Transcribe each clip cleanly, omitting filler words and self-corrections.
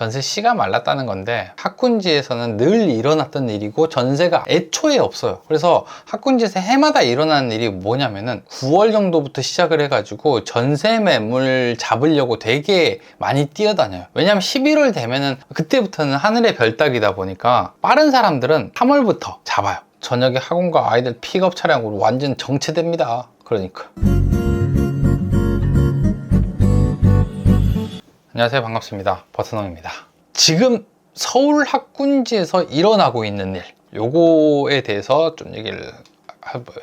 전세 씨가 말랐다는 건데 학군지에서는 늘 일어났던 일이고 전세가 애초에 없어요. 그래서 학군지에서 해마다 일어나는 일이 뭐냐면은 9월 정도부터 시작을 해가지고 전세 매물 잡으려고 되게 많이 뛰어다녀요. 왜냐면 11월 되면은 그때부터는 하늘의 별 따기다 보니까 빠른 사람들은 3월부터 잡아요. 저녁에 학원과 아이들 픽업 차량으로 완전 정체됩니다. 그러니까. 안녕하세요, 반갑습니다. 버스농입니다. 지금 서울 학군지에서 일어나고 있는 일, 요거에 대해서 좀 얘기를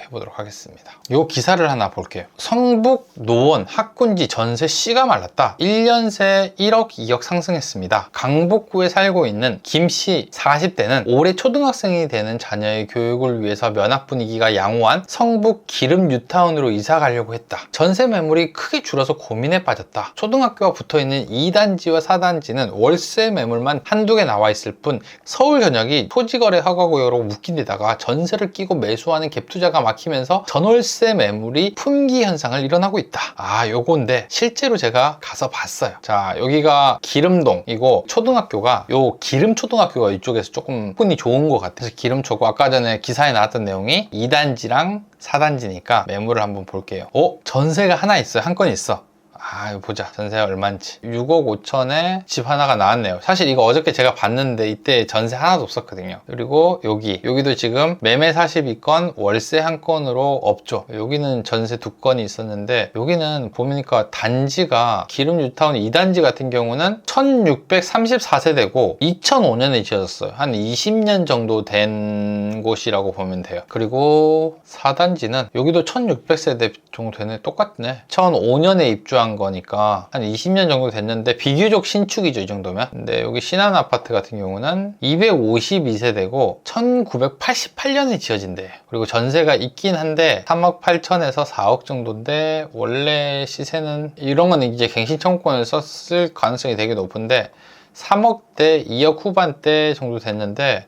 해보도록 하겠습니다. 요 기사를 하나 볼게요. 성북 노원 학군지 전세 씨가 말랐다. 1년 새 1억 2억 상승했습니다. 강북구에 살고 있는 김 씨 40대는 올해 초등학생이 되는 자녀의 교육을 위해서 면학 분위기가 양호한 성북 기름 뉴타운으로 이사 가려고 했다. 전세 매물이 크게 줄어서 고민에 빠졌다. 초등학교가 붙어있는 2단지와 4단지는 월세 매물만 한두 개 나와 있을 뿐 서울 전역이 토지거래 허가구역으로 묶인 데다가 전세를 끼고 매수하는 갭투자가 막히면서 전월세 매물이 품귀 현상을 일어나고 있다. 요건데 실제로 제가 가서 봤어요. 자, 여기가 기름동이고 초등학교가 요 기름초등학교가 이쪽에서 조금 흔히 좋은 것 같아서 기름초고, 아까 전에 기사에 나왔던 내용이 2단지랑 4단지니까 매물을 한번 볼게요. 전세가 하나 있어요. 한 건 있어. 이거 보자. 전세가 얼마인지. 6억 5천에 집 하나가 나왔네요. 사실 이거 어저께 제가 봤는데 이때 전세 하나도 없었거든요. 그리고 여기도 지금 매매 42건, 월세 한 건으로 없죠. 여기는 전세 2건이 있었는데, 여기는 보니까 단지가 기름 뉴타운 2단지 같은 경우는 1634세대고 2005년에 지어졌어요. 한 20년 정도 된 곳이라고 보면 돼요. 그리고 4단지는 여기도 1600세대 정도 되네. 똑같네. 2005년에 입주한 거니까 한 20년 정도 됐는데 비교적 신축이죠, 이 정도면. 근데 여기 신한 아파트 같은 경우는 252세대고 1988년에 지어진대요. 그리고 전세가 있긴 한데 3억 8천에서 4억 정도인데, 원래 시세는 이런 거는 이제 갱신 청구권을 썼을 가능성이 되게 높은데 3억대 2억 후반대 정도 됐는데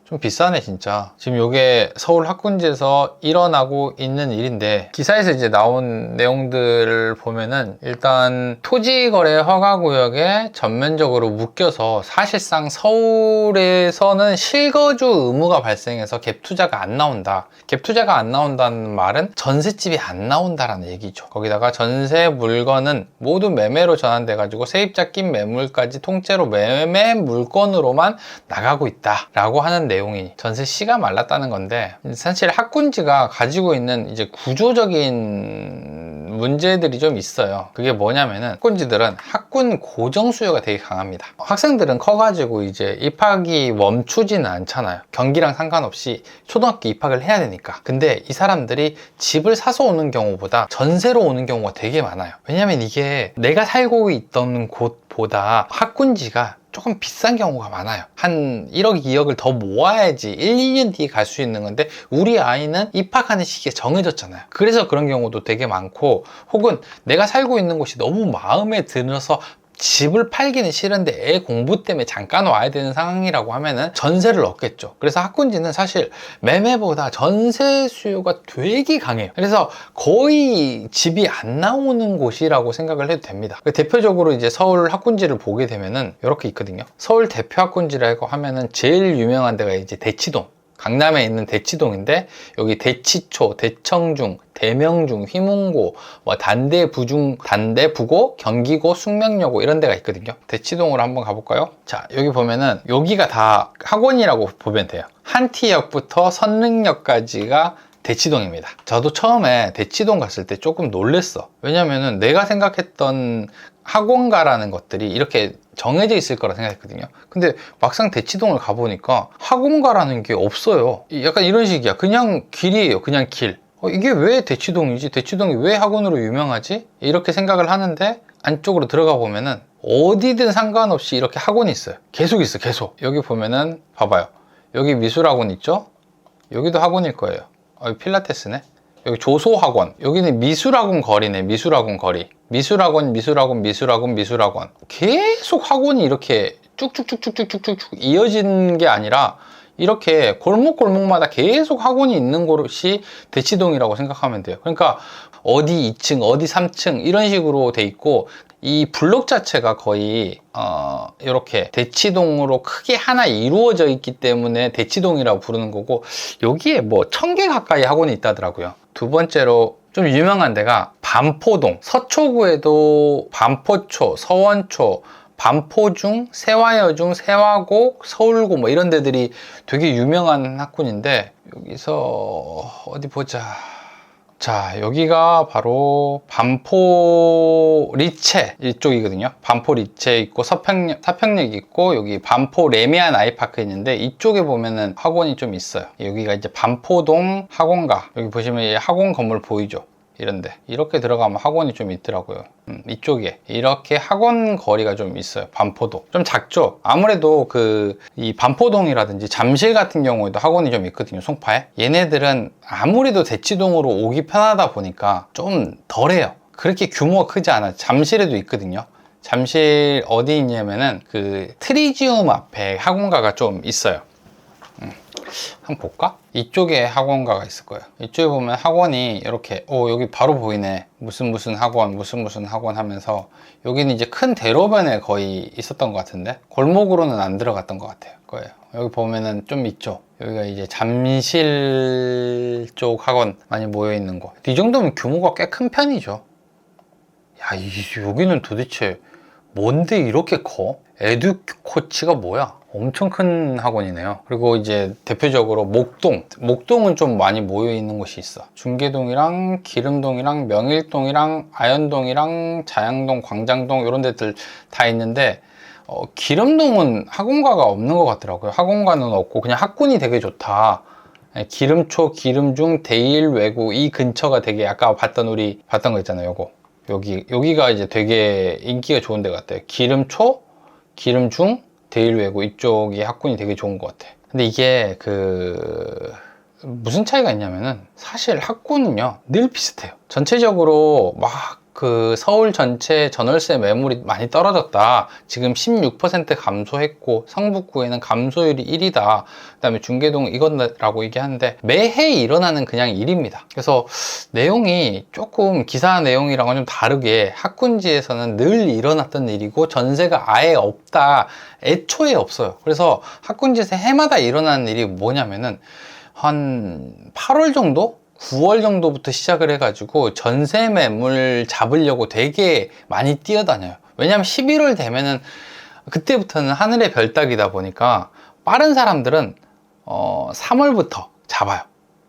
좀 비싸네 진짜. 지금 요게 서울 학군지에서 일어나고 있는 일인데, 기사에서 이제 나온 내용들을 보면은 일단 토지거래 허가구역에 전면적으로 묶여서 사실상 서울에서는 실거주 의무가 발생해서 갭투자가 안 나온다. 갭투자가 안 나온다는 말은 전셋집이 안 나온다라는 얘기죠. 거기다가 전세 물건은 모두 매매로 전환돼 가지고 세입자 낀 매물까지 통째로 매매 물건으로만 나가고 있다 라고 하는 내용이 전세 씨가 말랐다는 건데, 사실 학군지가 가지고 있는 이제 구조적인 문제들이 좀 있어요. 그게 뭐냐면은 학군지들은 학군 고정 수요가 되게 강합니다. 학생들은 커가지고 이제 입학이 멈추지는 않잖아요. 경기랑 상관없이 초등학교 입학을 해야 되니까. 근데 이 사람들이 집을 사서 오는 경우보다 전세로 오는 경우가 되게 많아요. 왜냐면 이게 내가 살고 있던 곳보다 학군지가 조금 비싼 경우가 많아요. 한 1억, 2억을 더 모아야지 1, 2년 뒤에 갈 수 있는 건데, 우리 아이는 입학하는 시기가 정해졌잖아요. 그래서 그런 경우도 되게 많고, 혹은 내가 살고 있는 곳이 너무 마음에 들어서 집을 팔기는 싫은데 애 공부 때문에 잠깐 와야 되는 상황이라고 하면은 전세를 얻겠죠. 그래서 학군지는 사실 매매보다 전세 수요가 되게 강해요. 그래서 거의 집이 안 나오는 곳이라고 생각을 해도 됩니다. 대표적으로 이제 서울 학군지를 보게 되면은 이렇게 있거든요. 서울 대표 학군지라고 하면은 제일 유명한 데가 이제 대치동, 강남에 있는 대치동인데, 여기 대치초, 대청중, 대명중, 휘문고, 단대부고, 경기고, 숙명여고 이런 데가 있거든요. 대치동으로 한번 가볼까요? 자, 여기 보면은 여기가 다 학원이라고 보면 돼요. 한티역부터 선릉역까지가 대치동입니다. 저도 처음에 대치동 갔을 때 조금 놀랬어. 왜냐면은 내가 생각했던 학원가라는 것들이 이렇게 정해져 있을 거라 생각했거든요. 근데 막상 대치동을 가보니까 학원가라는 게 없어요. 약간 이런 식이야. 그냥 길이에요. 그냥 길. 이게 왜 대치동이지? 대치동이 왜 학원으로 유명하지? 이렇게 생각을 하는데, 안쪽으로 들어가 보면은 어디든 상관없이 이렇게 학원이 있어요. 계속 있어, 계속. 여기 보면은 봐봐요. 여기 미술학원 있죠? 여기도 학원일 거예요. 여기 필라테스네. 여기 조소학원. 여기는 미술학원 거리네. 미술학원 거리. 미술학원. 계속 학원이 이렇게 쭉쭉쭉쭉쭉쭉쭉 이어진 게 아니라 이렇게 골목골목마다 계속 학원이 있는 곳이 대치동이라고 생각하면 돼요. 그러니까 어디 2층, 어디 3층 이런 식으로 돼 있고, 이 블록 자체가 거의 이렇게 대치동으로 크게 하나 이루어져 있기 때문에 대치동이라고 부르는 거고, 여기에 뭐 1000개 가까이 학원이 있다더라고요. 두 번째로 좀 유명한 데가 반포동, 서초구에도 반포초, 서원초, 반포중, 세화여중, 세화고, 서울고 뭐 이런 데들이 되게 유명한 학군인데, 여기서 어디 보자. 자, 여기가 바로 반포 리체 이쪽이거든요. 반포 리체 있고 서평역 있고, 여기 반포 레미안 아이파크 있는데, 이쪽에 보면은 학원이 좀 있어요. 여기가 이제 반포동 학원가, 여기 보시면 학원 건물 보이죠? 이런데 이렇게 들어가면 학원이 좀 있더라고요. 이쪽에 이렇게 학원 거리가 좀 있어요. 반포동 좀 작죠. 아무래도 이 반포동이라든지 잠실 같은 경우에도 학원이 좀 있거든요. 송파에. 얘네들은 아무래도 대치동으로 오기 편하다 보니까 좀 덜해요. 그렇게 규모가 크지 않아요. 잠실에도 있거든요. 잠실 어디 있냐면은 그 트리지움 앞에 학원가가 좀 있어요. 한번 볼까? 이쪽에 학원가가 있을 거예요. 이쪽에 보면 학원이 이렇게 여기 바로 보이네. 무슨 학원 무슨 학원 하면서, 여기는 이제 큰 대로변에 거의 있었던 것 같은데 골목으로는 안 들어갔던 것 같아요. 거예요. 여기 보면은 좀 있죠. 여기가 이제 잠실 쪽 학원 많이 모여 있는 곳. 이 정도면 규모가 꽤 큰 편이죠. 야, 여기는 도대체 뭔데 이렇게 커? 에듀코치가 뭐야? 엄청 큰 학원이네요. 그리고 이제 대표적으로 목동은 좀 많이 모여 있는 곳이 있어. 중계동이랑 기름동이랑 명일동이랑 아현동이랑 자양동, 광장동 이런 데들 다 있는데, 기름동은 학원가가 없는 것 같더라고요. 학원가는 없고 그냥 학군이 되게 좋다. 기름초, 기름중, 대일, 외고 이 근처가 되게 아까 봤던 거 있잖아요. 여기가 이제 되게 인기가 좋은 데 같아요. 기름초, 기름중, 대일외고 이쪽이 학군이 되게 좋은 것 같아. 근데 이게 무슨 차이가 있냐면은, 사실 학군은요 늘 비슷해요. 전체적으로 막 서울 전체 전월세 매물이 많이 떨어졌다, 지금 16% 감소했고 성북구에는 감소율이 1이다, 그 다음에 중계동 이거라고 얘기하는데, 매해 일어나는 그냥 일입니다. 그래서 내용이 조금 기사 내용이랑은 좀 다르게, 학군지에서는 늘 일어났던 일이고 전세가 아예 없다, 애초에 없어요. 그래서 학군지에서 해마다 일어나는 일이 뭐냐면은, 한 8월 정도? 9월 정도부터 시작을 해가지고 전세 매물 잡으려고 되게 많이 뛰어다녀요. 왜냐면 11월 되면은 그때부터는 하늘의 별 따기다 보니까, 빠른 사람들은 3월부터 잡아요.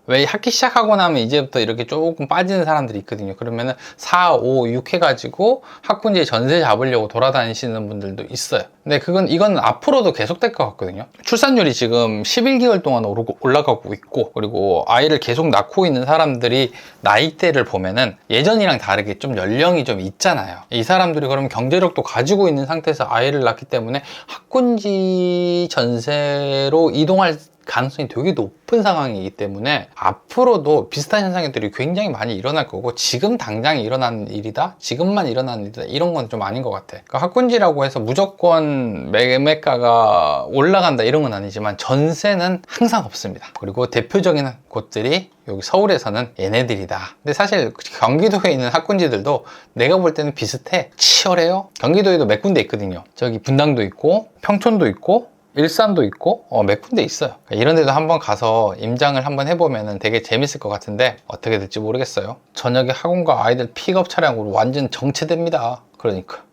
왜 학기 시작하고 나면 이제부터 이렇게 조금 빠지는 사람들이 있거든요. 그러면은 4, 5, 6 해가지고 학군지에 전세 잡으려고 돌아다니시는 분들도 있어요. 근데 이건 앞으로도 계속될 것 같거든요. 출산율이 지금 11개월 동안 올라가고 있고, 그리고 아이를 계속 낳고 있는 사람들이 나이대를 보면은 예전이랑 다르게 좀 연령이 좀 있잖아요. 이 사람들이 그러면 경제력도 가지고 있는 상태에서 아이를 낳기 때문에 학군지 전세로 이동할 가능성이 되게 높은 상황이기 때문에, 앞으로도 비슷한 현상들이 굉장히 많이 일어날 거고, 지금 당장 일어나는 일이다, 지금만 일어나는 일이다, 이런 건 좀 아닌 것 같아. 그러니까 학군지라고 해서 무조건 매매가가 올라간다 이런 건 아니지만, 전세는 항상 없습니다. 그리고 대표적인 곳들이 여기 서울에서는 얘네들이다. 근데 사실 경기도에 있는 학군지들도 내가 볼 때는 비슷해. 치열해요. 경기도에도 몇 군데 있거든요. 저기 분당도 있고 평촌도 있고 일산도 있고 몇 군데 있어요. 이런 데도 한번 가서 임장을 한번 해보면 되게 재밌을 것 같은데, 어떻게 될지 모르겠어요. 저녁에 학원과 아이들 픽업 차량으로 완전 정체됩니다. 그러니까